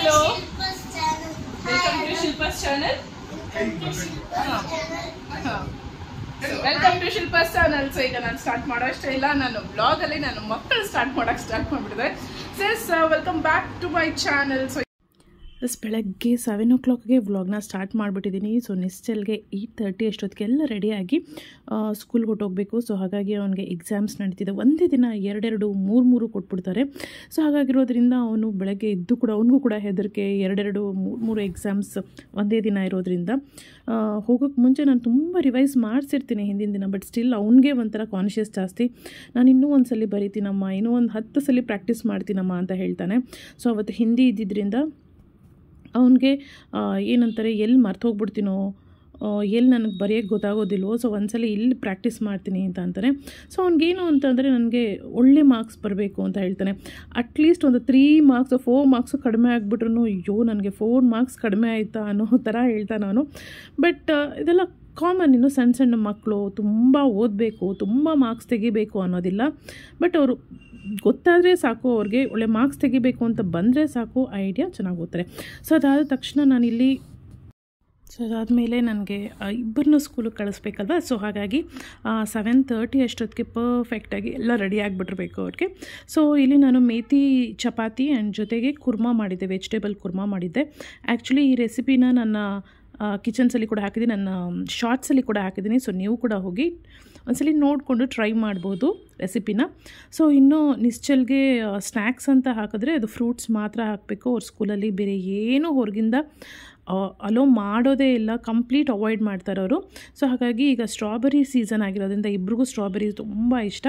Hello. Welcome to Shilpa's channel. Welcome to Shilpa's channel. So ಈಗ ನಾನು start ಮಾಡೋಷ್ಟೇ ಇಲ್ಲ, ನಾನು ಬ್ಲಾಗ್ ಅಲ್ಲಿ ನಾನು ಮಕ್ಕಳು ಸ್ಟಾರ್ಟ್ ಮಾಡಿಬಿಟ್ಟಿದೆ. Welcome back to my channel. So ಬೆಳಗ್ಗೆ 7 o'clockಗೆ ವ್ಲಾಗ್ನ ಸ್ಟಾರ್ಟ್ ಮಾಡಿಬಿಟ್ಟಿದ್ದೀನಿ. ಸೊ ನಿಶ್ಚಲ್ಗೆ 8:30 ಅಷ್ಟೊತ್ತಿಗೆಲ್ಲ ರೆಡಿಯಾಗಿ ಸ್ಕೂಲ್ಗೆ ಹೊಟ್ಟೋಗ್ಬೇಕು. ಸೊ ಹಾಗಾಗಿ ಅವನಿಗೆ ಎಕ್ಸಾಮ್ಸ್ ನಡೀತಿದೆ. ಒಂದೇ ದಿನ 2 3 ಕೊಟ್ಬಿಡ್ತಾರೆ. ಸೊ ಹಾಗಾಗಿರೋದ್ರಿಂದ ಅವನು ಬೆಳಗ್ಗೆ ಎದ್ದು ಕೂಡ ಅವನಿಗೂ ಕೂಡ ಹೆದರಿಕೆ, 2 3 ಎಕ್ಸಾಮ್ಸ್ ಒಂದೇ ದಿನ ಇರೋದ್ರಿಂದ ಹೋಗೋಕ್ಕೆ ಮುಂಚೆ ನಾನು ತುಂಬ ರಿವೈಸ್ ಮಾಡಿಸಿರ್ತೀನಿ ಹಿಂದಿನ ದಿನ. ಬಟ್ ಸ್ಟಿಲ್ ಅವನಿಗೆ ಒಂಥರ ಕಾನ್ಷಿಯಸ್ ಜಾಸ್ತಿ. ನಾನು ಇನ್ನೂ ಒಂದು ಸಲ ಬರೀತೀನಮ್ಮ, ಇನ್ನೂ ಒಂದು 10 ಸಲ ಪ್ರಾಕ್ಟೀಸ್ ಮಾಡ್ತೀನಮ್ಮ ಅಂತ ಹೇಳ್ತಾನೆ. ಸೊ ಅವತ್ತು ಹಿಂದಿ ಇದ್ದಿದ್ದರಿಂದ ಅವನಿಗೆ ಏನಂತಾರೆ, ಎಲ್ಲಿ ಮರ್ತೋಗ್ಬಿಡ್ತೀನೋ, ಎಲ್ಲಿ ನನಗೆ ಬರೆಯೋಕ್ಕೆ ಗೊತ್ತಾಗೋದಿಲ್ವೋ, ಸೊ ಒಂದ್ಸಲ ಇಲ್ಲಿ ಪ್ರಾಕ್ಟೀಸ್ ಮಾಡ್ತೀನಿ ಅಂತ ಅಂತಾನೆ. ಸೊ ಅವ್ನಿಗೇನು ಅಂತಂದರೆ ನನಗೆ ಒಳ್ಳೆ ಮಾರ್ಕ್ಸ್ ಬರಬೇಕು ಅಂತ ಹೇಳ್ತಾನೆ. ಅಟ್ಲೀಸ್ಟ್ ಒಂದು 3 ಮಾರ್ಕ್ಸು 4 ಮಾರ್ಕ್ಸು ಕಡಿಮೆ ಆಗಿಬಿಟ್ರು ಅಯ್ಯೋ ನನಗೆ 4 ಮಾರ್ಕ್ಸ್ ಕಡಿಮೆ ಆಯಿತಾ ಅನ್ನೋ ಥರ ಹೇಳ್ತಾನೆ ಅವನು. ಬಟ್ ಇದೆಲ್ಲ ಕಾಮನ್. ಇನ್ನು ಸಣ್ಣ ಮಕ್ಕಳು ತುಂಬ ಓದಬೇಕು, ತುಂಬ ಮಾರ್ಕ್ಸ್ ತೆಗಿಬೇಕು ಅನ್ನೋದಿಲ್ಲ. ಬಟ್ ಅವರು ಗೊತ್ತಾದರೆ ಸಾಕು, ಅವ್ರಿಗೆ ಒಳ್ಳೆ ಮಾರ್ಕ್ಸ್ ತೆಗಿಬೇಕು ಅಂತ ಬಂದರೆ ಸಾಕು, ಐಡಿಯಾ ಚೆನ್ನಾಗಿ ಓದ್ತಾರೆ. ಸೊ ಅದಾದ ತಕ್ಷಣ ನಾನಿಲ್ಲಿ ಅದಾದಮೇಲೆ ನನಗೆ ಇಬ್ಬರನ್ನೂ ಸ್ಕೂಲಿಗೆ ಕಳಿಸ್ಬೇಕಲ್ವ. ಸೊ ಹಾಗಾಗಿ 7:30 ಅಷ್ಟೊತ್ತಿಗೆ ಪರ್ಫೆಕ್ಟಾಗಿ ಎಲ್ಲ ರೆಡಿ ಆಗಿಬಿಟ್ಟಿರ್ಬೇಕು ಅವ್ರಿಗೆ. ಸೊ ಇಲ್ಲಿ ನಾನು ಮೇಥಿ ಚಪಾತಿ ಆ್ಯಂಡ್ ಜೊತೆಗೆ ಕುರ್ಮಾ ಮಾಡಿದ್ದೆ, ವೆಜಿಟೇಬಲ್ ಕುರ್ಮಾ ಮಾಡಿದ್ದೆ. ಆ್ಯಕ್ಚುಲಿ ಈ ರೆಸಿಪಿನ ನನ್ನ ಕಿಚನ್ಸಲ್ಲಿ ಕೂಡ ಹಾಕಿದ್ದೀನಿ, ನನ್ನ ಶಾರ್ಟ್ಸಲ್ಲಿ ಕೂಡ ಹಾಕಿದ್ದೀನಿ. ಸೊ ನೀವು ಕೂಡ ಹೋಗಿ ಒಂದ್ಸಲಿ ನೋಡಿಕೊಂಡು ಟ್ರೈ ಮಾಡ್ಬೋದು ರೆಸಿಪಿನ. ಸೊ ಇನ್ನು ನಿಶ್ಚಲ್ಗೆ ಸ್ನ್ಯಾಕ್ಸ್ ಅಂತ ಹಾಕಿದ್ರೆ ಅದು ಫ್ರೂಟ್ಸ್ ಮಾತ್ರ ಹಾಕಬೇಕು. ಅವ್ರ ಸ್ಕೂಲಲ್ಲಿ ಬೇರೆ ಏನೂ ಹೊರಗಿಂದ ಅಲೋ ಮಾಡೋದೇ ಇಲ್ಲ, ಕಂಪ್ಲೀಟ್ ಅವಾಯ್ಡ್ ಮಾಡ್ತಾರೆ ಅವರು. ಸೊ ಹಾಗಾಗಿ ಈಗ ಸ್ಟ್ರಾಬೆರಿ ಸೀಸನ್ ಆಗಿರೋದ್ರಿಂದ ಇಬ್ರಿಗೂ ಸ್ಟ್ರಾಬೆರಿ ತುಂಬ ಇಷ್ಟ.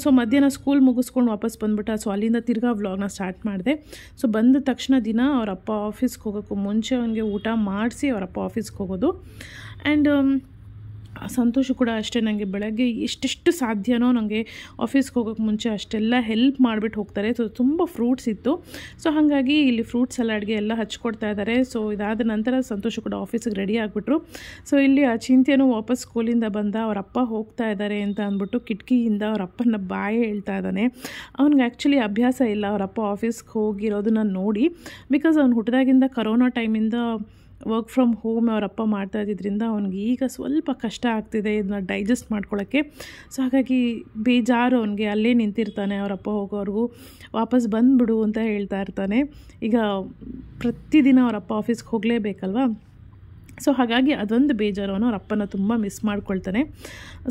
ಸೊ ಮಧ್ಯಾಹ್ನ ಸ್ಕೂಲ್ ಮುಗಿಸ್ಕೊಂಡು ವಾಪಸ್ ಬಂದುಬಿಟ್ಟ. ಸೊ ಅಲ್ಲಿಂದ ತಿರ್ಗಾ ವ್ಲಾಗ್ನ ಸ್ಟಾರ್ಟ್ ಮಾಡಿದೆ. ಸೊ ಬಂದ ತಕ್ಷಣ ದಿನ ಅವರಪ್ಪ ಆಫೀಸ್ಗೆ ಹೋಗೋಕ್ಕೂ ಮುಂಚೆ ಅವನಿಗೆ ಊಟ ಮಾಡಿಸಿ ಅವರಪ್ಪ ಆಫೀಸ್ಗೆ ಹೋಗೋದು. ಆ್ಯಂಡ್ ಸಂತೋಷ ಕೂಡ ಅಷ್ಟೇ, ನನಗೆ ಬೆಳಗ್ಗೆ ಎಷ್ಟೆಷ್ಟು ಸಾಧ್ಯನೋ ನನಗೆ ಆಫೀಸ್ಗೆ ಹೋಗೋಕ್ಕೆ ಮುಂಚೆ ಅಷ್ಟೆಲ್ಲ ಹೆಲ್ಪ್ ಮಾಡಿಬಿಟ್ಟು ಹೋಗ್ತಾರೆ. ಸೊ ತುಂಬ ಫ್ರೂಟ್ಸ್ ಇತ್ತು. ಸೊ ಹಾಗಾಗಿ ಇಲ್ಲಿ ಫ್ರೂಟ್ ಸಲಾಡ್ಗೆ ಎಲ್ಲ ಹಚ್ಕೊಡ್ತಾ ಇದ್ದಾರೆ. ಸೊ ಇದಾದ ನಂತರ ಸಂತೋಷ ಕೂಡ ಆಫೀಸಿಗೆ ರೆಡಿ ಆಗಿಬಿಟ್ರು. ಸೊ ಇಲ್ಲಿ ಚಿಂತೆನೂ ವಾಪಸ್ ಸ್ಕೂಲಿಂದ ಬಂದ, ಅವರಪ್ಪ ಹೋಗ್ತಾ ಇದ್ದಾರೆ ಅಂತ ಅಂದ್ಬಿಟ್ಟು ಕಿಟಕಿಯಿಂದ ಅವರಪ್ಪನ ಬಾಯಿ ಹೇಳ್ತಾ ಇದ್ದಾನೆ. ಅವ್ನಿಗೆ ಆ್ಯಕ್ಚುಲಿ ಅಭ್ಯಾಸ ಇಲ್ಲ ಅವರಪ್ಪ ಆಫೀಸ್ಗೆ ಹೋಗಿರೋದನ್ನ ನೋಡಿ. ಬಿಕಾಸ್ ಅವ್ನು ಹುಟ್ಟಿದಾಗಿಂದ ಕರೋನಾ ಟೈಮಿಂದ ವರ್ಕ್ ಫ್ರಮ್ ಹೋಮ್ ಅವರಪ್ಪ ಮಾಡ್ತಾ ಇದ್ದಿದ್ದರಿಂದ ಅವ್ನಿಗೆ ಈಗ ಸ್ವಲ್ಪ ಕಷ್ಟ ಆಗ್ತಿದೆ ಇದನ್ನ ಡೈಜೆಸ್ಟ್ ಮಾಡ್ಕೊಳ್ಳೋಕ್ಕೆ. ಸೊ ಹಾಗಾಗಿ ಬೇಜಾರು ಅವನಿಗೆ, ಅಲ್ಲೇ ನಿಂತಿರ್ತಾನೆ. ಅವರಪ್ಪ ಹೋಗೋವ್ರಿಗೂ ವಾಪಸ್ ಬಂದುಬಿಡು ಅಂತ ಹೇಳ್ತಾ ಇರ್ತಾನೆ. ಈಗ ಪ್ರತಿದಿನ ಅವರಪ್ಪ ಆಫೀಸ್ಗೆ ಹೋಗಲೇಬೇಕಲ್ವ. ಸೊ ಹಾಗಾಗಿ ಅದೊಂದು ಬೇಜಾರು, ಅವನು ಅವರಪ್ಪನ ತುಂಬ ಮಿಸ್ ಮಾಡ್ಕೊಳ್ತಾನೆ.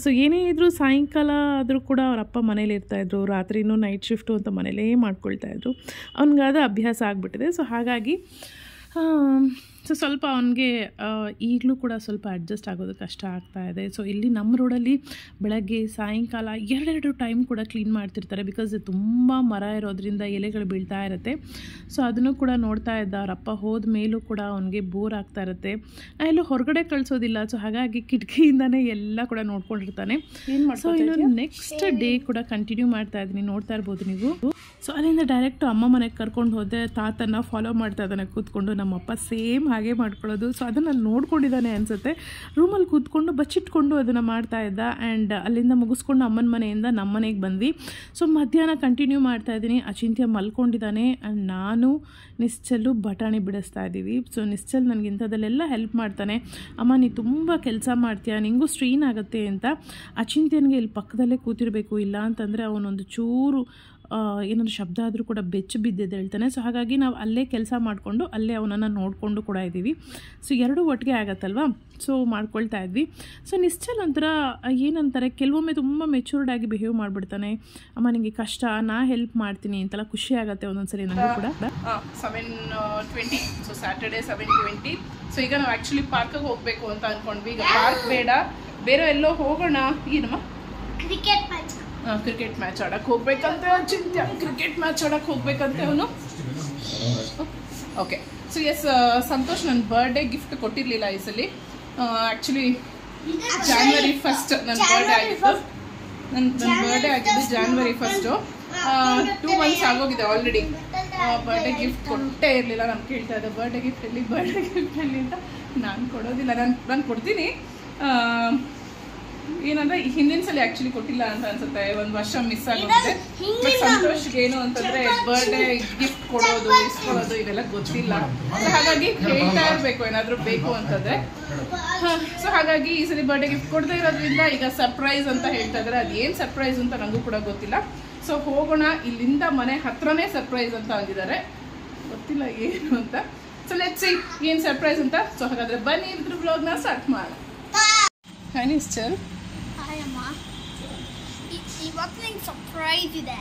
ಸೊ ಏನೇ ಇದ್ದರೂ ಸಾಯಂಕಾಲ ಆದರೂ ಕೂಡ ಅವರಪ್ಪ ಮನೇಲಿ ಇರ್ತಾಯಿದ್ರು, ರಾತ್ರಿನೂ ನೈಟ್ ಶಿಫ್ಟು ಅಂತ ಮನೇಲೇ ಮಾಡ್ಕೊಳ್ತಾಯಿದ್ರು. ಅವ್ನಿಗಾದ ಅಭ್ಯಾಸ ಆಗಿಬಿಟ್ಟಿದೆ. ಸೊ ಹಾಗಾಗಿ ಸೊ ಸ್ವಲ್ಪ ಅವನಿಗೆ ಈಗಲೂ ಕೂಡ ಸ್ವಲ್ಪ ಅಡ್ಜಸ್ಟ್ ಆಗೋದು ಕಷ್ಟ ಆಗ್ತಾಯಿದೆ. ಸೊ ಇಲ್ಲಿ ನಮ್ಮ ರೋಡಲ್ಲಿ ಬೆಳಗ್ಗೆ ಸಾಯಂಕಾಲ 2 ಟೈಮ್ ಕೂಡ ಕ್ಲೀನ್ ಮಾಡ್ತಿರ್ತಾರೆ. ಬಿಕಾಸ್ ತುಂಬ ಮರ ಇರೋದ್ರಿಂದ ಎಲೆಗಳು ಬೀಳ್ತಾ ಇರುತ್ತೆ. ಸೊ ಅದನ್ನು ಕೂಡ ನೋಡ್ತಾ ಇದ್ದ. ಅವರಪ್ಪ ಹೋದ ಮೇಲೂ ಕೂಡ ಅವನಿಗೆ ಬೋರ್ ಆಗ್ತಾ ಇರುತ್ತೆ. ಎಲ್ಲೂ ಹೊರಗಡೆ ಕಳಿಸೋದಿಲ್ಲ. ಸೊ ಹಾಗಾಗಿ ಕಿಟಕಿಯಿಂದನೇ ಎಲ್ಲ ಕೂಡ ನೋಡ್ಕೊಂಡಿರ್ತಾನೆ. ಸೊ ಇನ್ನು ನೆಕ್ಸ್ಟ್ ಡೇ ಕೂಡ ಕಂಟಿನ್ಯೂ ಮಾಡ್ತಾ ಇದ್ದೀನಿ, ನೋಡ್ತಾ ಇರ್ಬೋದು ನೀವು. ಸೊ ಅಲ್ಲಿಂದ ಡೈರೆಕ್ಟು ಅಮ್ಮ ಮನೆಗೆ ಕರ್ಕೊಂಡು ಹೋದೆ. ತಾತನ ಫಾಲೋ ಮಾಡ್ತಾ ಇದ್ದಾನೆ ಕೂತ್ಕೊಂಡು. ನಮ್ಮಪ್ಪ ಸೇಮ್ ಹಾಗೆ ಮಾಡ್ಕೊಳ್ಳೋದು. ಸೊ ಅದನ್ನು ನೋಡ್ಕೊಂಡಿದ್ದಾನೆ ಅನಿಸುತ್ತೆ. ರೂಮಲ್ಲಿ ಕೂತ್ಕೊಂಡು ಬಚ್ಚಿಟ್ಕೊಂಡು ಅದನ್ನು ಮಾಡ್ತಾ ಇದ್ದ. ಆ್ಯಂಡ್ ಅಲ್ಲಿಂದ ಮುಗಿಸ್ಕೊಂಡು ಅಮ್ಮನ ಮನೆಯಿಂದ ನಮ್ಮ ಮನೆಗೆ ಬಂದ್ವಿ. ಸೊ ಮಧ್ಯಾಹ್ನ ಕಂಟಿನ್ಯೂ ಮಾಡ್ತಾ ಇದ್ದೀನಿ. ಅಚಿಂತ್ಯ ಮಲ್ಕೊಂಡಿದ್ದಾನೆ ಆ್ಯಂಡ್ ನಾನು ನಿಶ್ಚಲ್ಲು ಬಟಾಣಿ ಬಿಡಿಸ್ತಾ ಇದ್ದೀವಿ. ಸೊ ನಿಶ್ಚಲ್ ನನಗೆ ಇಂಥದ್ದಲ್ಲೆಲ್ಲ ಹೆಲ್ಪ್ ಮಾಡ್ತಾನೆ. ಅಮ್ಮ ನೀ ತುಂಬ ಕೆಲಸ ಮಾಡ್ತೀಯ, ನಿಂಗೂ ಸ್ಟ್ರೈನ್ ಆಗುತ್ತೆ ಅಂತ. ಅಚಿಂತ್ಯನಿಗೆ ಇಲ್ಲಿ ಪಕ್ಕದಲ್ಲೇ ಕೂತಿರಬೇಕು, ಇಲ್ಲ ಅಂತಂದರೆ ಅವನೊಂದು ಚೂರು ಏನಾದರೂ ಶಬ್ದ ಆದರೂ ಕೂಡ ಬೆಚ್ಚು ಬಿದ್ದಿದ್ದು ಹೇಳ್ತಾನೆ. ಸೊ ಹಾಗಾಗಿ ನಾವು ಅಲ್ಲೇ ಕೆಲಸ ಮಾಡಿಕೊಂಡು ಅಲ್ಲೇ ಅವನನ್ನು ನೋಡಿಕೊಂಡು ಕೂಡ ಇದ್ದೀವಿ. ಸೊ 2 ಒಟ್ಟಿಗೆ ಆಗತ್ತಲ್ವ. ಸೊ ಮಾಡ್ಕೊಳ್ತಾ ಇದ್ವಿ. ಸೊ ನಿಶ್ಚಲ್ ಒಂಥರ ಏನಂತಾರೆ, ಕೆಲವೊಮ್ಮೆ ತುಂಬ ಮೆಚೂರ್ಡ್ ಆಗಿ ಬಿಹೇವ್ ಮಾಡಿಬಿಡ್ತಾನೆ. ಅಮ್ಮ ನಿಮಗೆ ಕಷ್ಟ, ನಾ ಹೆಲ್ಪ್ ಮಾಡ್ತೀನಿ ಅಂತೆಲ್ಲ ಖುಷಿ ಆಗುತ್ತೆ ಒಂದೊಂದ್ಸರಿ ನನಗೂ ಕೂಡ. 7:20. So Saturday 7:20. ಸೊ ಈಗ ನಾವು ಆ್ಯಕ್ಚುಲಿ ಪಾರ್ಕಿಗೆ ಹೋಗಬೇಕು ಅಂತ ಅಂದ್ಕೊಂಡ್ವಿ. ಈಗ ಪಾರ್ಕ್ ಬೇಡ, ಬೇರೆ ಎಲ್ಲೋ ಹೋಗೋಣ. ಏನಮ್ಮ ಕ್ರಿಕೆಟ್ ಮ್ಯಾಚ್ ಆಡಕ್ಕೆ ಹೋಗ್ಬೇಕಂತೆ. ಚಿಂತೆ ಕ್ರಿಕೆಟ್ ಮ್ಯಾಚ್ ಆಡಕ್ಕೆ ಹೋಗ್ಬೇಕಂತೆ ಅವನು. ಓಕೆ. ಸೊ ಎಸ್, ಸಂತೋಷ್ ನನ್ನ ಬರ್ಡೇ ಗಿಫ್ಟ್ ಕೊಟ್ಟಿರಲಿಲ್ಲ ಈ ಸಲ. ಆ್ಯಕ್ಚುಲಿ January 1st ನನ್ನ ಬರ್ಡೇ ಆಗಿತ್ತು. ನನ್ನ ಬರ್ಡೇ ಆಗಿದ್ದು January 1st. 2 months ಆಗೋಗಿದೆ ಆಲ್ರೆಡಿ. ಬರ್ಡೇ ಗಿಫ್ಟ್ ಕೊಟ್ಟೇ ಇರಲಿಲ್ಲ. ನಾನು ಕೇಳ್ತಾ ಇದ್ದೆ ಬರ್ಡೇ ಗಿಫ್ಟ್ ಎಲ್ಲಿ ಅಂತ. ನಾನು ಕೊಡೋದಿಲ್ಲ, ನಾನು ಕೊಡ್ತೀನಿ. ಏನಂದ್ರೆ ಹಿಂದಿನ ಸಲ ಆಕ್ಚುಲಿ ಕೊಟ್ಟಿಲ್ಲ ಅಂತ ಅನ್ಸುತ್ತೆ, ಒಂದು ವರ್ಷ ಮಿಸ್ ಆಗೋಗಿದೆ. ಬಟ್ ಸಂತೋಷ್ಗೆ ಏನು ಅಂತಂದ್ರೆ ಬರ್ಡೇ ಗಿಫ್ಟ್ ಕೊಡೋದು ಇಸ್ಕೊಳ್ಳೋದು ಇವೆಲ್ಲ ಗೊತ್ತಿಲ್ಲ. ಹಾಗಾಗಿ ಹೇಳ್ತಾ ಇರ್ಬೇಕು ಏನಾದ್ರು ಬೇಕು ಅಂತಂದ್ರೆ. ಸೊ ಹಾಗಾಗಿ ಈ ಸಲ ಬರ್ಡೇ ಗಿಫ್ಟ್ ಕೊಡದೇ ಇರೋದ್ರಿಂದ ಈಗ ಸರ್ಪ್ರೈಸ್ ಅಂತ ಹೇಳ್ತಾ ಇದಾರೆ. ಅದೇನ್ ಸರ್ಪ್ರೈಸ್ ಅಂತ ನಂಗೂ ಕೂಡ ಗೊತ್ತಿಲ್ಲ. ಸೊ ಹೋಗೋಣ, ಇಲ್ಲಿಂದ ಮನೆ ಹತ್ರನೇ ಸರ್ಪ್ರೈಸ್ ಅಂತ ಅಂದಿದ್ದಾರೆ, ಗೊತ್ತಿಲ್ಲ ಏನು ಅಂತ. ಸೊ ಲೆಟ್ಸ್ ಸಿ ಏನ್ ಸರ್ಪ್ರೈಸ್ ಅಂತ. ಸೊ ಹಾಗಾದ್ರೆ ಬನ್ನಿ ಇದ್ರ ಬ್ಲಾಗ್ನ ಸ್ಟಾರ್ಟ್ ಮಾಡೋಣ. ಹಾಯ್ ನಿಶ್ಚಲ್. ಹಾಯ್ ಅಮ್ಮ. ಇವತ್ತು ನಿಂಗೆ ಸರ್ಪ್ರೈಸ್ ಇದೆ.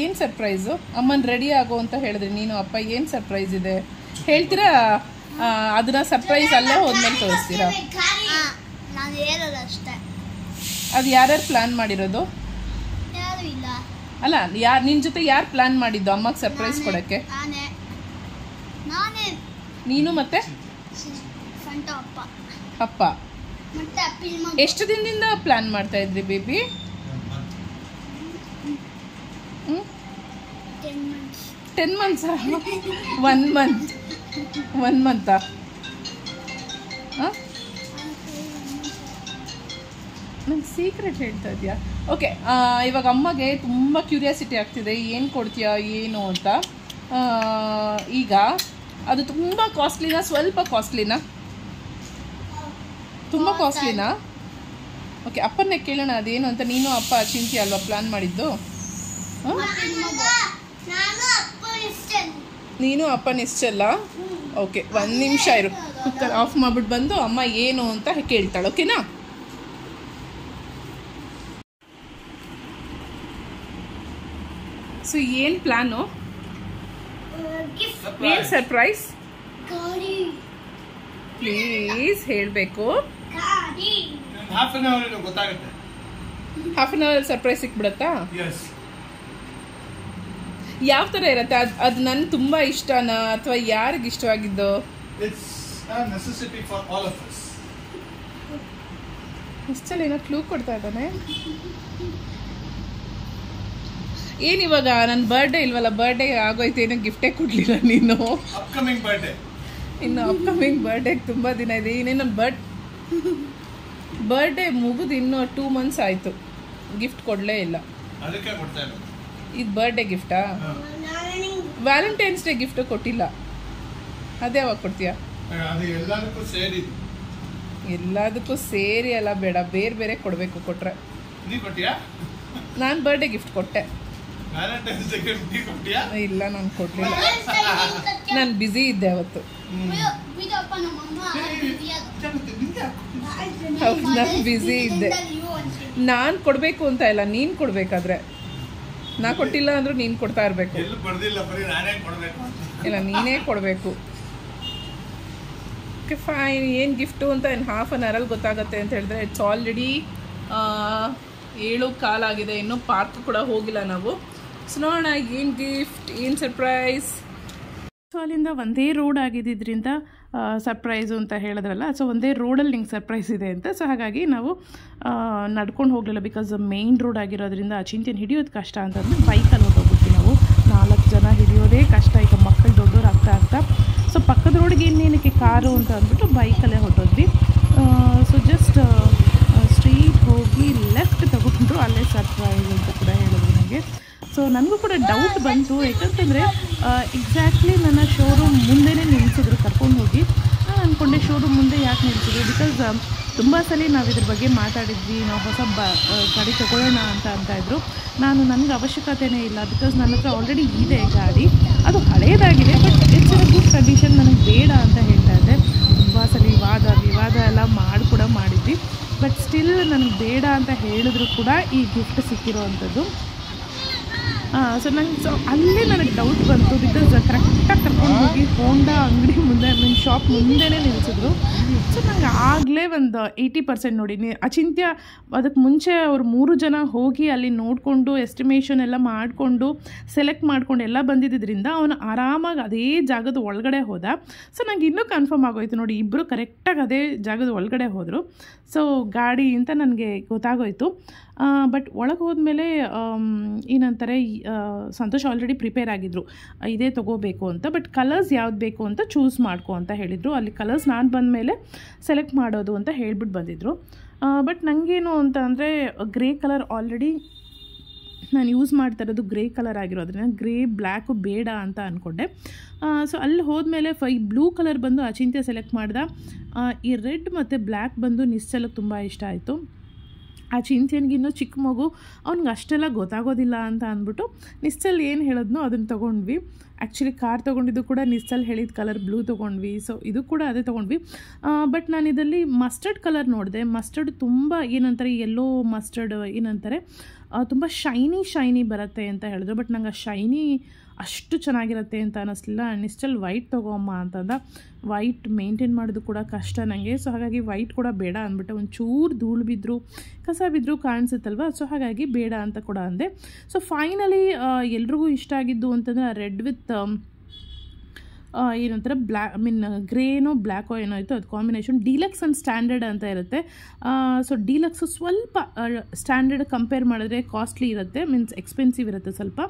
ಏನು ಸರ್ಪ್ರೈಸು? ಅಮ್ಮನ ರೆಡಿ ಆಗೋ ಅಂತ ಹೇಳಿದ್ರಿ ನೀನು, ಅಪ್ಪ ಏನು ಸರ್ಪ್ರೈಸ್ ಇದೆ ಹೇಳ್ತೀರಾ? ಅದನ್ನ ಸರ್ಪ್ರೈಸ್ ಅಲ್ಲೇ ಹೋದ್ಮೇಲೆ ತೋರಿಸ್ತೀರಾ? ನಾನು ಹೇಳೋದು ಅಷ್ಟೇ. ಅದು ಯಾರ್ಯಾರು ಪ್ಲಾನ್ ಮಾಡಿರೋದು? ಯಾರು ಇಲ್ಲ. ಅಲ್ಲ, ನಿನ್ನ ಜೊತೆ ಯಾರು ಪ್ಲಾನ್ ಮಾಡಿದ್ದು ಅಮ್ಮಗೆ ಸರ್ಪ್ರೈಸ್ ಕೊಡೋಕ್ಕೆ? ನಾನೇ. ನೀನು ಮತ್ತೆ ಸಂತ ಅಪ್ಪ. ಅಪ್ಪ. ಮತ್ತೆ ಅಪ್ಪ. ಎಷ್ಟು ದಿನದಿಂದ ಪ್ಲಾನ್ ಮಾಡ್ತಾ ಇದ್ರಿ ಬೇಬಿ? 10 months. 1 month. 1 month. ನಂಗೆ ಸೀಕ್ರೆಟ್ ಹೇಳ್ತಾ ಇದೆಯಾ? ಓಕೆ, ಇವಾಗ ಅಮ್ಮಗೆ ತುಂಬ ಕ್ಯೂರಿಯಾಸಿಟಿ ಆಗ್ತಿದೆ ಏನು ಕೊಡ್ತೀಯಾ ಏನು ಅಂತ. ಈಗ ಅದು ತುಂಬ ಕಾಸ್ಟ್ಲಿನಾ ಸ್ವಲ್ಪ ಕಾಸ್ಟ್ಲಿನಾ? ತುಂಬ ಕಾಸ್ಟ್ಲಿನಾ? ಓಕೆ, ಅಪ್ಪನ್ನೇ ಕೇಳೋಣ ಅದೇನು ಅಂತ. ನೀನು ಅಪ್ಪ ಚಿಂತೆ ಅಲ್ವಾ ಪ್ಲಾನ್ ಮಾಡಿದ್ದು? ನೀನು ಅಪ್ಪನ ಇಷ್ಟಲ್ಲ? ಓಕೆ, 1 ನಿಮಿಷ ಇರು, ಕುಕ್ಕರ್ ಆಫ್ ಮಾಡ್ಬಿಟ್ಟು ಬಂದು ಅಮ್ಮ ಏನು ಅಂತ ಕೇಳ್ತಾಳೆ. ಓಕೆನಾ? ಸೊ ಏನು ಪ್ಲಾನು? ಏನು ಸರ್ಪ್ರೈಸ್? ಪ್ಲೀಸ್ ಹೇಳಬೇಕು. ಹಾಫ್ ಅನ್ ಅವರ್ ಗೊತ್ತಾಗುತ್ತೆ. ಹಾಫ್ ಅನ್ ಅವರ್ ಸರ್ಪ್ರೈಸ್ ಸಿಕ್ಬಿಡತ್ತಾ? ಯಾವ ಥರ ಇರುತ್ತೆ ಅದು? ನನ್ಗೆ ತುಂಬ ಇಷ್ಟನಾ ಅಥವಾ ಯಾರಿಗೆ ಇಷ್ಟವಾಗಿದ್ದು? ಇಷ್ಟಲ್ಲ ಏನೋ ಕ್ಲೂ ಕೊಡ್ತಾ ಇದ್ದಾನೆ. ಏನಿವಾಗ ನನ್ನ ಬರ್ಡೇ ಇಲ್ವಲ್ಲ, ಬರ್ಡೇ ಆಗೋಯ್ತು, ಏನೋ ಗಿಫ್ಟೇ ಕೊಡ್ಲಿಲ್ಲ ನೀನು. ಇನ್ನು ಅಪ್ಕಮಿಂಗ್ ಬರ್ಡೇಗೆ ತುಂಬ ದಿನ ಇದೆ. ಇನ್ನೇನು ಬರ್ಡೇ ಮುಗಿದು ಇನ್ನೂ 2 months ಆಯಿತು, ಗಿಫ್ಟ್ ಕೊಡಲೇ ಇಲ್ಲ. ಇದು ಬರ್ಡೇ ಗಿಫ್ಟಾ? ವ್ಯಾಲೆಂಟೈನ್ಸ್ ಡೇ ಗಿಫ್ಟ್ ಕೊಟ್ಟಿಲ್ಲ, ಅದೇ ಯಾವಾಗ ಕೊಡ್ತೀಯಾ? ಎಲ್ಲದಕ್ಕೂ ಸೇರಿ ಅಲ್ಲ, ಬೇಡ, ಬೇರೆ ಬೇರೆ ಕೊಡಬೇಕು. ಕೊಟ್ರೆ ನಾನು ಬರ್ಡೇ ಗಿಫ್ಟ್ ಕೊಟ್ಟೆ. ಇಲ್ಲ, ನಾನು ಕೊಡ್ಲಿಲ್ಲ, ನಾನು ಬ್ಯುಸಿ ಇದ್ದೆ ಅವತ್ತು. ಹೌದು, ನಾನು ಬ್ಯುಸಿ ಇದ್ದೆ. ನಾನು ಕೊಡಬೇಕು ಅಂತ ಇಲ್ಲ, ನೀನು ಕೊಡಬೇಕಾದ್ರೆ. ನಾ ಕೊಟ್ಟಿಲ್ಲ ಅಂದ್ರೂ ನೀನು ಕೊಡ್ತಾ ಇರಬೇಕು. ಇಲ್ಲ, ನೀನೇ ಕೊಡಬೇಕು. Okay fine. ಏನು ಗಿಫ್ಟು ಅಂತ ಇನ್ನು ಹಾಫ್ ಅನ್ ಅವರಲ್ಲಿ ಗೊತ್ತಾಗುತ್ತೆ ಅಂತ ಹೇಳಿದ್ರೆ, ಇಟ್ಸ್ ಆಲ್ರೆಡಿ 7:15 ಆಗಿದೆ. ಇನ್ನೂ ಪಾರ್ಕ್ ಕೂಡ ಹೋಗಿಲ್ಲ ನಾವು. ಸೊ ನೋಡೋಣ ಏನು ಗಿಫ್ಟ್, ಏನು ಸರ್ಪ್ರೈಸ್. ಸೊ ಅಲ್ಲಿಂದ ಒಂದೇ ರೋಡ್ ಆಗಿದ್ದರಿಂದ ಸರ್ಪ್ರೈಸು ಅಂತ ಹೇಳಿದ್ರಲ್ಲ, ಸೊ ಒಂದೇ ರೋಡಲ್ಲಿ ನಿಂಗೆ ಸರ್ಪ್ರೈಸ್ ಇದೆ ಅಂತ. ಸೊ ಹಾಗಾಗಿ ನಾವು ನಡ್ಕೊಂಡು ಹೋಗಲಿಲ್ಲ, ಬಿಕಾಸ್ ಮೇಯ್ನ್ ರೋಡ್ ಆಗಿರೋದ್ರಿಂದ ಚಿಂತೆನ ಹಿಡಿಯೋದು ಕಷ್ಟ ಅಂತಂದ್ರೆ ಬೈಕಲ್ಲಿ ಹೊರಟೋಗ್ಬಿಟ್ಟು ನಾವು 4 ಜನ ಹಿಡಿಯೋದೇ ಕಷ್ಟ. ಈಗ ಮಕ್ಕಳು ದೊಡ್ಡವ್ರು ಆಗ್ತಾ ಸೊ ಪಕ್ಕದ ರೋಡ್ಗೆ ಇನ್ನೇನಕ್ಕೆ ಕಾರು ಅಂತ ಅಂದ್ಬಿಟ್ಟು ಬೈಕಲ್ಲೇ ಹೊರಟೋದ್ವಿ. ಸೊ ಜಸ್ಟ್ ಸ್ಟ್ರೀಟ್ ಹೋಗಿ ಲೆಫ್ಟ್ ತಗೊಂಡ್ರು, ಅಲ್ಲೇ ಸರ್ಪ್ರೈಸ್ ಅಂತ ಕೂಡ ಹೇಳಿದ್ರು ನನಗೆ. ಸೊ ನನಗೂ ಕೂಡ ಡೌಟ್ ಬಂತು, ಯಾಕಂತಂದರೆ ಎಕ್ಸಾಕ್ಟ್ಲಿ ನನ್ನ ಶೋರೂಮ್ ಮುಂದೆನೇ ನಿಲ್ಲಿಸಿದ್ರು ಕರ್ಕೊಂಡು ಹೋಗಿ. ನಾನು ಅಂದ್ಕೊಂಡೆ ಶೋರೂಮ್ ಮುಂದೆ ಯಾಕೆ ನಿಲ್ಲಿಸಿದ್ರು, ಬಿಕಾಸ್ ತುಂಬ ಸಲ ನಾವು ಇದ್ರ ಬಗ್ಗೆ ಮಾತಾಡಿದ್ವಿ, ನಾವು ಹೊಸ ಗಾಡಿ ತೊಗೊಳ್ಳೋಣ ಅಂತ ಇದ್ರು. ನನಗೆ ಅವಶ್ಯಕತೆಯೇ ಇಲ್ಲ, ಬಿಕಾಸ್ ನನ್ನ ಹತ್ರ ಆಲ್ರೆಡಿ ಇದೆ ಗಾಡಿ, ಅದು ಹಳೇದಾಗಿದೆ, but it's in good condition, ನನಗೆ ಬೇಡ ಅಂತ ಹೇಳ್ತಾ ಇದ್ದೆ. ತುಂಬ ಸಲ ವಿವಾದ ಎಲ್ಲ ಮಾಡಿದ್ವಿ, ಬಟ್ ಸ್ಟಿಲ್ ನನಗೆ ಬೇಡ ಅಂತ ಹೇಳಿದ್ರು ಕೂಡ ಈ ಗಿಫ್ಟ್ ಸಿಕ್ಕಿರೋ ಅಂಥದ್ದು. ಸೊ ಅಲ್ಲೇ ನನಗೆ ಡೌಟ್ ಬಂತು, ಬಿಕಾಸ್ ಕರೆಕ್ಟಾಗಿ ಕರ್ಕೊಂಡು ಹೋಗಿ ಹೋಂಡಾ ಅಂಗಡಿ ಮುಂದೆ, ನನ್ನ ಶಾಪ್ ಮುಂದೆನೇ ನಿಲ್ಲಿಸಿದ್ರು. ಸೊ ನನಗೆ ಆಗಲೇ ಒಂದು 80% ನೋಡಿ, ಅಚಿಂತ್ಯ ಅದಕ್ಕೆ ಮುಂಚೆ ಅವ್ರು 3 ಜನ ಹೋಗಿ ಅಲ್ಲಿ ನೋಡಿಕೊಂಡು ಎಸ್ಟಿಮೇಷನ್ ಎಲ್ಲ ಮಾಡಿಕೊಂಡು ಸೆಲೆಕ್ಟ್ ಮಾಡ್ಕೊಂಡು ಎಲ್ಲ ಬಂದಿದ್ದರಿಂದ ಅವನು ಆರಾಮಾಗಿ ಅದೇ ಜಾಗದ ಒಳಗಡೆ ಹೋದ. ಸೊ ನನಗೆ ಇನ್ನೂ ಕನ್ಫರ್ಮ್ ಆಗೋಯ್ತು ನೋಡಿ, ಇಬ್ಬರು ಕರೆಕ್ಟಾಗಿ ಅದೇ ಜಾಗದ ಒಳಗಡೆ ಹೋದರು. ಸೊ ಗಾಡಿ ಅಂತ ನನಗೆ ಗೊತ್ತಾಗೋಯ್ತು. ಬಟ್ ಒಳಗೆ ಹೋದ್ಮೇಲೆ ಏನಂತಾರೆ, ಸಂತೋಷ್ ಆಲ್ರೆಡಿ ಪ್ರಿಪೇರ್ ಆಗಿದ್ದರು ಇದೇ ತೊಗೋಬೇಕು ಅಂತ, ಬಟ್ ಕಲರ್ಸ್ ಯಾವ್ದು ಬೇಕು ಅಂತ ಚೂಸ್ ಮಾಡ್ಕೊ ಅಂತ ಹೇಳಿದರು. ಅಲ್ಲಿ ಕಲರ್ಸ್ ನಾನು ಬಂದಮೇಲೆ ಸೆಲೆಕ್ಟ್ ಮಾಡೋದು ಅಂತ ಹೇಳ್ಬಿಟ್ಟು ಬಂದಿದ್ದರು. ಬಟ್ ನನಗೇನು ಅಂತ ಅಂದರೆ ಗ್ರೇ ಕಲರ್ ಆಲ್ರೆಡಿ ನಾನು ಯೂಸ್ ಮಾಡ್ತಾ ಇರೋದು ಗ್ರೇ ಕಲರ್ ಆಗಿರೋದ್ರಿಂದ ಗ್ರೇ ಬ್ಲ್ಯಾಕು ಬೇಡ ಅಂತ ಅಂದ್ಕೊಂಡೆ. ಸೊ ಅಲ್ಲಿ ಹೋದ್ಮೇಲೆ ಈ ಬ್ಲೂ ಕಲರ್ ಬಂದು ಅಚಿಂತ್ಯ ಸೆಲೆಕ್ಟ್ ಮಾಡ್ದೆ. ಈ ರೆಡ್ ಮತ್ತು ಬ್ಲ್ಯಾಕ್ ಬಂದು ನಿಶ್ಚಲಕ್ಕೆ ತುಂಬ ಇಷ್ಟ ಆಯಿತು. ಅಚಿಂತ್ಯನಿಗಿನ್ನೂ ಚಿಕ್ಕ ಮಗು, ಅವ್ನಿಗೆ ಅಷ್ಟೆಲ್ಲ ಗೊತ್ತಾಗೋದಿಲ್ಲ ಅಂತ ಅಂದ್ಬಿಟ್ಟು ನಿಶ್ಚಲ್ ಏನು ಹೇಳಿದ್ನೋ ಅದನ್ನು ತೊಗೊಂಡ್ವಿ. ಆ್ಯಕ್ಚುಲಿ ಕಾರ್ ತೊಗೊಂಡಿದ್ದು ಕೂಡ ನಿಶ್ಚಲ್ ಹೇಳಿದ ಕಲರ್ ಬ್ಲೂ ತೊಗೊಂಡ್ವಿ. ಸೊ ಇದು ಕೂಡ ಅದೇ ತೊಗೊಂಡ್ವಿ. ಬಟ್ ನಾನು ಇದರಲ್ಲಿ ಮಸ್ಟರ್ಡ್ ಕಲರ್ ನೋಡಿದೆ. ಮಸ್ಟರ್ಡ್ ತುಂಬ ಏನಂತಾರೆ ಯೆಲ್ಲೋ ಮಸ್ಟರ್ಡ್ ಏನಂತಾರೆ ತುಂಬ ಶೈನಿ ಬರುತ್ತೆ ಅಂತ ಹೇಳಿದ್ರು. ಬಟ್ ನಂಗೆ ಆ ಶೈನಿ ಅಷ್ಟು ಚೆನ್ನಾಗಿರುತ್ತೆ ಅಂತ ಅನ್ನಿಸ್ಲಿಲ್ಲ. ನಿಶ್ಚಲ್ ವೈಟ್ ತೊಗೊಮ್ಮ ಅಂತಂದ. ವೈಟ್ ಮೇಂಟೈನ್ ಮಾಡೋದು ಕೂಡ ಕಷ್ಟ ನನಗೆ. ಸೊ ಹಾಗಾಗಿ ವೈಟ್ ಕೂಡ ಬೇಡ ಅಂದ್ಬಿಟ್ಟು ಒಂಚೂರು ಧೂಳು ಬಿದ್ದರೂ ಕಸ ಬಿದ್ದರೂ ಕಾಣಿಸುತ್ತಲ್ವ. ಸೊ ಹಾಗಾಗಿ ಬೇಡ ಅಂತ ಕೂಡ ಅಂದೆ. ಸೊ ಫೈನಲಿ ಎಲ್ರಿಗೂ ಇಷ್ಟ ಆಗಿದ್ದು ಅಂತಂದರೆ ರೆಡ್ ವಿತ್ ಏನಂತಾರೆ ಗ್ರೇನೋ ಬ್ಲ್ಯಾಕೋ ಏನೋ ಆಯಿತು ಅದು ಕಾಂಬಿನೇಷನ್. ಡೀಲಕ್ಸ್ ಆ್ಯಂಡ್ ಸ್ಟ್ಯಾಂಡರ್ಡ್ ಅಂತ ಇರುತ್ತೆ. ಸೊ ಡೀಲಕ್ಸು ಸ್ವಲ್ಪ ಸ್ಟ್ಯಾಂಡರ್ಡ್ ಕಂಪೇರ್ ಮಾಡಿದ್ರೆ ಕಾಸ್ಟ್ಲಿ ಇರುತ್ತೆ, ಎಕ್ಸ್ಪೆನ್ಸಿವ್ ಇರುತ್ತೆ ಸ್ವಲ್ಪ.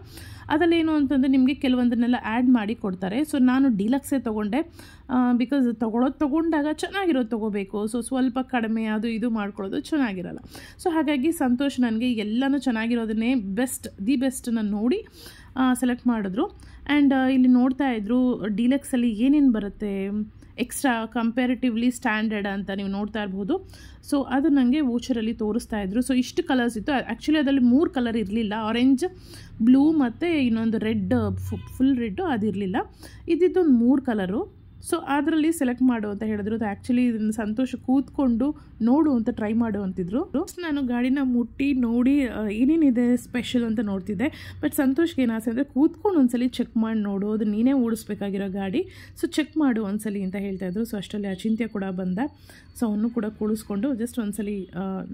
ಅದರಲ್ಲಿ ಏನು ಅಂತಂದರೆ ನಿಮಗೆ ಕೆಲವೊಂದನ್ನೆಲ್ಲ ಆ್ಯಡ್ ಮಾಡಿ ಕೊಡ್ತಾರೆ. ಸೊ ನಾನು ಡೀಲಕ್ಸೇ ತೊಗೊಂಡೆ. ಬಿಕಾಸ್ ತೊಗೊಂಡಾಗ ಚೆನ್ನಾಗಿರೋದು ತೊಗೋಬೇಕು. ಸೊ ಸ್ವಲ್ಪ ಕಡಿಮೆ ಅದು ಇದು ಮಾಡ್ಕೊಳ್ಳೋದು ಚೆನ್ನಾಗಿರಲ್ಲ. ಸೊ ಹಾಗಾಗಿ ಸಂತೋಷ್ ನನಗೆ ಎಲ್ಲನೂ ಚೆನ್ನಾಗಿರೋದನ್ನೇ ದಿ ಬೆಸ್ಟ್ ನಾನು ನೋಡಿ ಸೆಲೆಕ್ಟ್ ಮಾಡಿದ್ರು. ಆ್ಯಂಡ್ ಇಲ್ಲಿ ನೋಡ್ತಾ ಇದ್ರು ಡೀಲಕ್ಸಲ್ಲಿ ಏನೇನು ಬರುತ್ತೆ ಎಕ್ಸ್ಟ್ರಾ ಕಂಪ್ಯಾರಿಟಿವ್ಲಿ ಸ್ಟ್ಯಾಂಡರ್ಡ್ ಅಂತ ನೀವು ನೋಡ್ತಾ ಇರ್ಬೋದು. ಸೊ ಅದು ನನಗೆ ವೋಚರಲ್ಲಿ ತೋರಿಸ್ತಾ ಇದ್ರು. ಸೊ ಇಷ್ಟು ಕಲರ್ಸ್ ಇತ್ತು. ಆ್ಯಕ್ಚುಲಿ ಅದರಲ್ಲಿ 3 ಕಲರ್ ಇರಲಿಲ್ಲ, ಆರೆಂಜ್, ಬ್ಲೂ ಮತ್ತು ಇನ್ನೊಂದು ರೆಡ್, ಫುಲ್ ರೆಡ್ಡು ಅದಿರಲಿಲ್ಲ. ಇದ್ದಿದ್ದೊಂದು 3 ಕಲರು. ಸೊ ಅದರಲ್ಲಿ ಸೆಲೆಕ್ಟ್ ಮಾಡು ಅಂತ ಹೇಳಿದ್ರು. ಅದು ಆ್ಯಕ್ಚುಲಿ ಇದನ್ನು ಸಂತೋಷ ಕೂತ್ಕೊಂಡು ನೋಡು ಅಂತ ಟ್ರೈ ಮಾಡು ಅಂತಿದ್ರು. ನಾನು ಗಾಡಿನ ಮುಟ್ಟಿ ನೋಡಿ ಏನೇನಿದೆ ಸ್ಪೆಷಲ್ ಅಂತ ನೋಡ್ತಿದ್ದೆ. ಬಟ್ ಸಂತೋಷ್ಗೆ ಏನು ಆಸೆ ಅಂದರೆ ಕೂತ್ಕೊಂಡು ಒಂದ್ಸಲಿ ಚೆಕ್ ಮಾಡಿ ನೋಡು, ಅದು ನೀನೇ ಓಡಿಸ್ಬೇಕಾಗಿರೋ ಗಾಡಿ, ಸೊ ಚೆಕ್ ಮಾಡು ಒಂದ್ಸಲಿ ಅಂತ ಹೇಳ್ತಾಯಿದ್ರು. ಸೊ ಅಷ್ಟರಲ್ಲಿ ಅಚಿಂತ್ಯ ಕೂಡ ಬಂದ. ಸೊ ಅವನು ಕೂಡ ಕೂಡಿಸ್ಕೊಂಡು ಜಸ್ಟ್ ಒಂದ್ಸಲಿ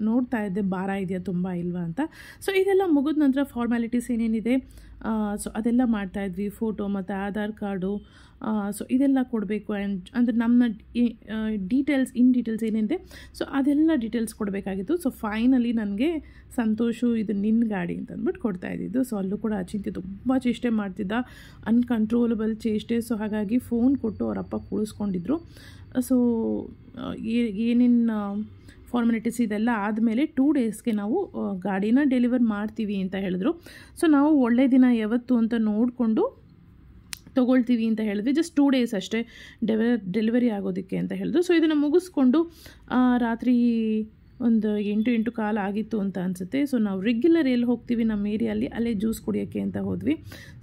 ನೋಡ್ತಾ ಇದ್ದೆ ಭಾರ ಇದೆಯಾ ತುಂಬ ಇಲ್ವಾ ಅಂತ. ಸೊ ಇದೆಲ್ಲ ಮುಗಿದ ನಂತರ ಫಾರ್ಮ್ಯಾಲಿಟೀಸ್ ಏನೇನಿದೆ ಸೊ ಅದೆಲ್ಲ ಮಾಡ್ತಾಯಿದ್ವಿ. ಫೋಟೋ ಮತ್ತು ಆಧಾರ್ ಕಾರ್ಡು ಸೊ ಇದೆಲ್ಲ ಕೊಡಬೇಕು. ಆ್ಯಂಡ್ ಅಂದರೆ ನಮ್ಮ ಡೀಟೇಲ್ಸ್ ಏನಿದೆ ಸೊ ಅದೆಲ್ಲ ಡೀಟೇಲ್ಸ್ ಕೊಡಬೇಕಾಗಿತ್ತು. ಸೊ ಫೈನಲಿ ನನಗೆ ಸಂತೋಷು ಇದು ನಿನ್ನ ಗಾಡಿ ಅಂತ ಅಂದ್ಬಿಟ್ಟು ಕೊಡ್ತಾಯಿದ್ದಿದ್ದು. ಸೊ ಅಲ್ಲೂ ಕೂಡ ಅಚಿಂತ್ಯ ತುಂಬ ಚೇಷ್ಟೆ ಮಾಡ್ತಿದ್ದ, ಅನ್ಕಂಟ್ರೋಲಬಲ್ ಚೇಷ್ಟೆ. ಸೊ ಹಾಗಾಗಿ ಫೋನ್ ಕೊಟ್ಟು ಅವರಪ್ಪ ಕೂಡಿಸ್ಕೊಂಡಿದ್ರು. ಸೊ ಏನೇನು ಫಾರ್ಮಾಲಿಟೀಸ್ ಇದೆಲ್ಲ ಆದಮೇಲೆ 2 ಡೇಸ್ಗೆ ನಾವು ಗಾಡಿನ ಡೆಲಿವರ್ ಮಾಡ್ತೀವಿ ಅಂತ ಹೇಳಿದ್ರು. ಸೊ ನಾವು ಒಳ್ಳೆ ದಿನ ಯಾವತ್ತು ಅಂತ ನೋಡಿಕೊಂಡು ತೊಗೊಳ್ತೀವಿ ಅಂತ ಹೇಳಿದ್ವಿ. ಜಸ್ಟ್ 2 ಡೇಸ್ ಅಷ್ಟೇ ಡೆಲಿವರಿ ಆಗೋದಕ್ಕೆ ಅಂತ ಹೇಳಿದ್ರು. ಸೊ ಇದನ್ನು ಮುಗಿಸ್ಕೊಂಡು ರಾತ್ರಿ ಒಂದು 8 ಕಾಲ ಆಗಿತ್ತು ಅಂತ ಅನಿಸುತ್ತೆ. ಸೊ ನಾವು ರೆಗ್ಯುಲರ್ ಎಲ್ಲಿ ಹೋಗ್ತೀವಿ ನಮ್ಮ ಏರಿಯಲ್ಲಿ ಅಲ್ಲೇ ಜ್ಯೂಸ್ ಕುಡಿಯೋಕ್ಕೆ ಅಂತ ಹೋದ್ವಿ.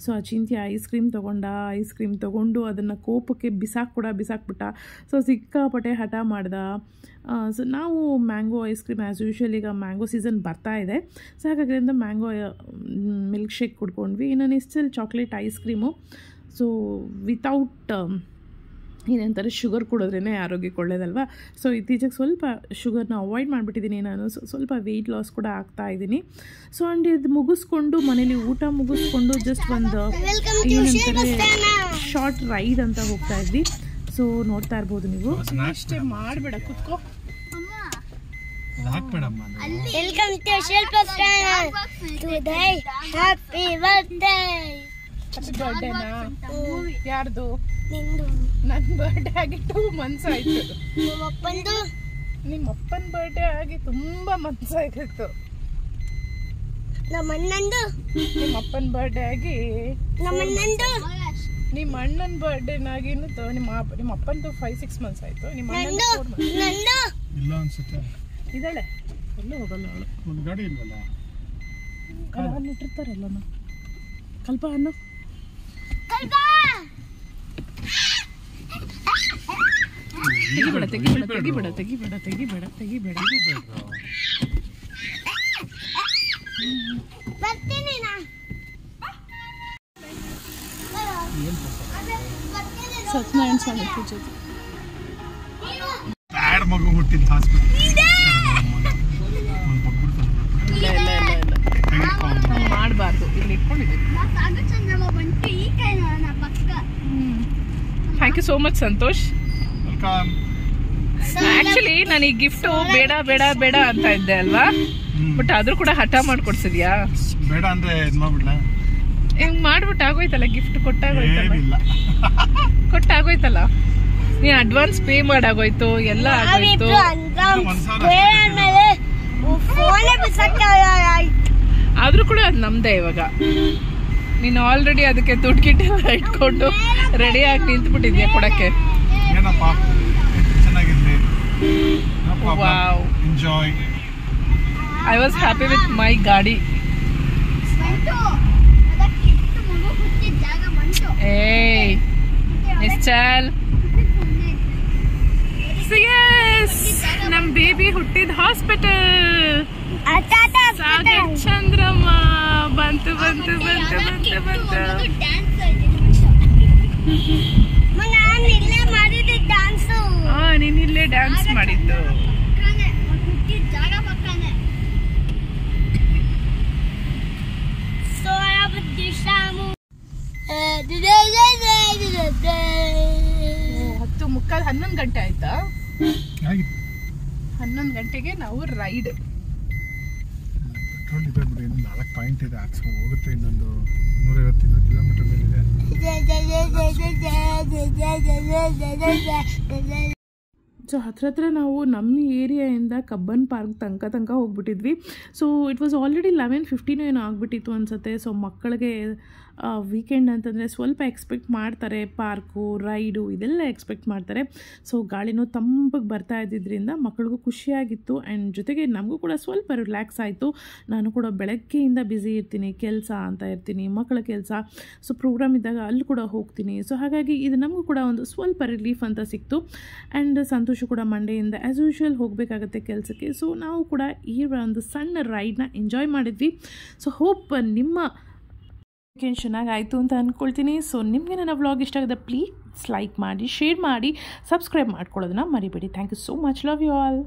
ಸೊ ಅಚಿಂತ್ಯ ಐಸ್ ಕ್ರೀಮ್ ತೊಗೊಂಡು ಅದನ್ನು ಕೋಪಕ್ಕೆ ಬಿಸಾಕ್ಬಿಟ್ಟ. ಸೊ ಸಿಕ್ಕಾಪಟ್ಟೆ ಹಠ ಮಾಡ್ದ. ಸೊ ನಾವು mango ice cream as usual, ಈಗ ಮ್ಯಾಂಗೋ ಸೀಸನ್ ಬರ್ತಾ ಇದೆ. ಸೊ ಹಾಗಾದ್ರಿಂದ ಮ್ಯಾಂಗೋ ಮಿಲ್ಕ್ ಶೇಕ್ ಕುಡ್ಕೊಂಡ್ವಿ. ಇನ್ನು Nischal chocolate ice cream. So without ಏನಂತಾರೆ ಶುಗರ್ ಕುಡಿದ್ರೇ ಆರೋಗ್ಯಕ್ಕೆ ಒಳ್ಳೇದಲ್ವ. ಸೊ ಇತ್ತೀಚೆಗೆ ಸ್ವಲ್ಪ ಶುಗರ್ನ ಅವಾಯ್ಡ್ ಮಾಡಿಬಿಟ್ಟಿದ್ದೀನಿ ನಾನು. ಸ್ವಲ್ಪ ವೆಯ್ಟ್ ಲಾಸ್ ಕೂಡ ಆಗ್ತಾಯಿದ್ದೀನಿ. ಸೊ ಆ್ಯಂಡ್ ಇದು ಮುಗಿಸ್ಕೊಂಡು ಮನೇಲಿ ಊಟ ಮುಗಿಸ್ಕೊಂಡು ಜಸ್ಟ್ ಒಂದು ಏನಂತಾರೆ ಶಾರ್ಟ್ ರೈಡ್ ಅಂತ ಹೋಗ್ತಾ ಇದ್ವಿ. ಸೊ ನೋಡ್ತಾ ಇರ್ಬೋದು ನೀವು. ಅಷ್ಟೇ ಮಾಡಬೇಡ, ಕುತ್ಕೋ. Welcome to Shilpa channel. Today happy birthday. ಬರ್ಡೇನಾ ಯಾರ್ದು? ನಿಂದು. ನನ್ನ ಬರ್ಡೇ ಆಗಿ 2 months ಆಯಿತು. ನಿಮ್ಮಪ್ಪಂದು? ನಿಮ್ಮಪ್ಪನ ಬರ್ಡೇ ಆಗಿ ತುಂಬ months ಆಗಿತ್ತು. ನಮ್ಮ ಅಣ್ಣಂದು? ನಿಮ್ಮಪ್ಪನ ಬರ್ಡೇ ಆಗಿ ನಮ್ಮ ಅಣ್ಣಂದು ನಿಮ್ಮ ಅಣ್ಣನ ಬರ್ಡೇನಾಗಿ ನಿಮ್ಮ ಅಪ್ಪಂದು 5-6 months ಆಯ್ತು. ನಿಮ್ಮ ಅಣ್ಣಂದು 4 months. ಇಲ್ಲ ಅನ್ಸುತ್ತೆ. ಇದ್ದಾಳೆ, ಎಲ್ಲೂ ಹೋಗಲ್ಲ ಅವಳು. ಒಂದು ಗಾಡಿ ಇಲ್ವಲ್ಲ, ಅಲ್ಲಿ ಇಟ್ಟಿರ್ತಾರಲ್ಲ ಕಲ್ಪ ಅನ್ನು ತೆಗಿಬೇಡ. ಬರ್ತೀನಿ ನಾ. ಸತ್ಯನಾರಾಯಣ ಸ್ವಾಮಿ ಪೂಜೆ ಬ್ಯಾಡ್ ಮಗು ಹುಟ್ಟಿದ ಹಾಸ್ಪಿಟಲ್. ಮಾಡಬಾರ್ದು, ಇಲ್ಲಿ ಇಟ್ಕೊಂಡಿದ್ದೀನಿ. Thank you so much Santosh. Welcome. Actually ನಾನು ಈ ಗಿಫ್ಟ್ ಬೇಡ ಬೇಡ ಬೇಡ ಅಂತ ಇದ್ದೆ ಅಲ್ವಾ, ಬಟ್ ಆದ್ರೂ ಕೂಡ ಹಠ ಮಾಡ್ಕೊಡ್ಸಿದ್ಯಾ? ಬೇಡ ಅಂದ್ರೆ ಇದ್ ಮಾಡ್ಬಿಡ್ಲ? ಹಿಂಗ್ ಮಾಡ್ಬಿಟ್ಟು ಆಗೋಯ್ತಲ್ಲ, ಗಿಫ್ಟ್ ಕೊಟ್ಟಾಗೋಯ್ತಲ್ಲ. ನೀ ಅಡ್ವಾನ್ಸ್ ಪೇ ಮಾಡಾಗೋಯ್ತು, ಎಲ್ಲ ಆಗೋಯ್ತು. ಫೋನೇ ಬಿಸಾಕ ಆದ್ರೂ ಕೂಡ ಅದು ನಮ್ದೇ ಇವಾಗ. ನೀನು ಆಲ್ರೆಡಿ ಅದಕ್ಕೆ ದುಡ್ಡು ಗಿಟ್ಟೆಲ್ಲ ಇಟ್ಕೊಂಡು ರೆಡಿಯಾಗಿ ನಿಂತ್ಬಿಟ್ಟಿದ್ಯಾ ಕೊಡಕ್ಕೆ. ಏನಪ್ಪ ಚೆನ್ನಾಗಿರ್ಲಿ. Wow, enjoy. I was happy with my ಗಾಡಿ. ಏಯ್ ನಿಶ್ಚಲ್, ನಮ್ ಬೇಬಿ ಹುಟ್ಟಿದ ಹಾಸ್ಪಿಟಲ್ ಚಂದ್ರಮ್ಮ ಬಂತು ಬಂತು ಬಂತು ಬಂತು ಬಂತು. ನೀನ್ ಇಲ್ಲೇ ಡ್ಯಾನ್ಸ್ ಮಾಡಿದ್ದು. ಹತ್ತು ಮುಕ್ಕಾಲು 11 ಗಂಟೆ ಆಯ್ತಾ? 11 ಗಂಟೆಗೆ ನಾವು ರೈಡ್. ಪೆಟ್ರೋಲ್ ಇದೆ ಬಿಡಿ, ಇನ್ನೊಂದು 4 ಪಾಯಿಂಟ್ ಇದೆ, ಹಾಕ್ಸ್ಕೊಂಡು ಹೋಗುತ್ತೆ. ಇನ್ನೊಂದು 150 ಕಿಲೋಮೀಟರ್ ಮೇಲಿದೆ. ಸೊ ಹತ್ರ ನಾವು ನಮ್ಮ ಏರಿಯಾಯಿಂದ ಕಬ್ಬನ್ ಪಾರ್ಕ್ ತನಕ ಹೋಗ್ಬಿಟ್ಟಿದ್ವಿ. ಸೊ ಇಟ್ ವಾಸ್ ಆಲ್ರೆಡಿ 11:15 ಏನೋ ಆಗಿಬಿಟ್ಟಿತ್ತು ಅನಿಸುತ್ತೆ. ಸೊ ಮಕ್ಕಳಿಗೆ ವೀಕೆಂಡ್ ಅಂತಂದರೆ ಸ್ವಲ್ಪ ಎಕ್ಸ್ಪೆಕ್ಟ್ ಮಾಡ್ತಾರೆ, ಪಾರ್ಕು ರೈಡು ಇದೆಲ್ಲ ಎಕ್ಸ್ಪೆಕ್ಟ್ ಮಾಡ್ತಾರೆ. ಸೊ ಗಾಳಿನೂ ತಂಪಗೆ ಬರ್ತಾ ಇದ್ದಿದ್ದರಿಂದ ಮಕ್ಕಳಿಗೂ ಖುಷಿಯಾಗಿತ್ತು. ಆ್ಯಂಡ್ ಜೊತೆಗೆ ನಮಗೂ ಕೂಡ ಸ್ವಲ್ಪ ರಿಲ್ಯಾಕ್ಸ್ ಆಯಿತು. ನಾನು ಕೂಡ ಬೆಳಗ್ಗೆಯಿಂದ ಬ್ಯುಸಿ ಇರ್ತೀನಿ, ಕೆಲಸ ಅಂತ ಇರ್ತೀನಿ, ಮಕ್ಕಳ ಕೆಲಸ. ಸೊ ಪ್ರೋಗ್ರಾಮ್ ಇದ್ದಾಗ ಅಲ್ಲಿ ಕೂಡ ಹೋಗ್ತೀನಿ. ಸೊ ಹಾಗಾಗಿ ಇದು ನಮಗೂ ಕೂಡ ಒಂದು ಸ್ವಲ್ಪ ರಿಲೀಫ್ ಅಂತ ಸಿಕ್ತು. ಆ್ಯಂಡ್ ಸಂತೋಷ ಕೂಡ ಮಂಡೆಯಿಂದ ಆ್ಯಸ್ ಯೂಶ್ವಲ್ ಹೋಗಬೇಕಾಗತ್ತೆ ಕೆಲಸಕ್ಕೆ. ಸೊ ನಾವು ಕೂಡ ಈ ಒಂದು ಸಣ್ಣ ರೈಡ್ನ ಎಂಜಾಯ್ ಮಾಡಿದ್ವಿ. ಸೊ ಹೋಪ್ ನಿಮ್ಮ ಚೆನ್ನಾಗಾಯಿತು ಅಂತ ಅಂದ್ಕೊಳ್ತೀನಿ. ಸೊ ನಿಮಗೆ ನನ್ನ ವ್ಲಾಗ್ ಇಷ್ಟ ಆಗಿದೆ, ಪ್ಲೀಸ್ ಲೈಕ್ ಮಾಡಿ, ಶೇರ್ ಮಾಡಿ, ಸಬ್ಸ್ಕ್ರೈಬ್ ಮಾಡ್ಕೊಳ್ಳೋದನ್ನ ಮರಿಬೇಡಿ. Thank you so much. Love you all.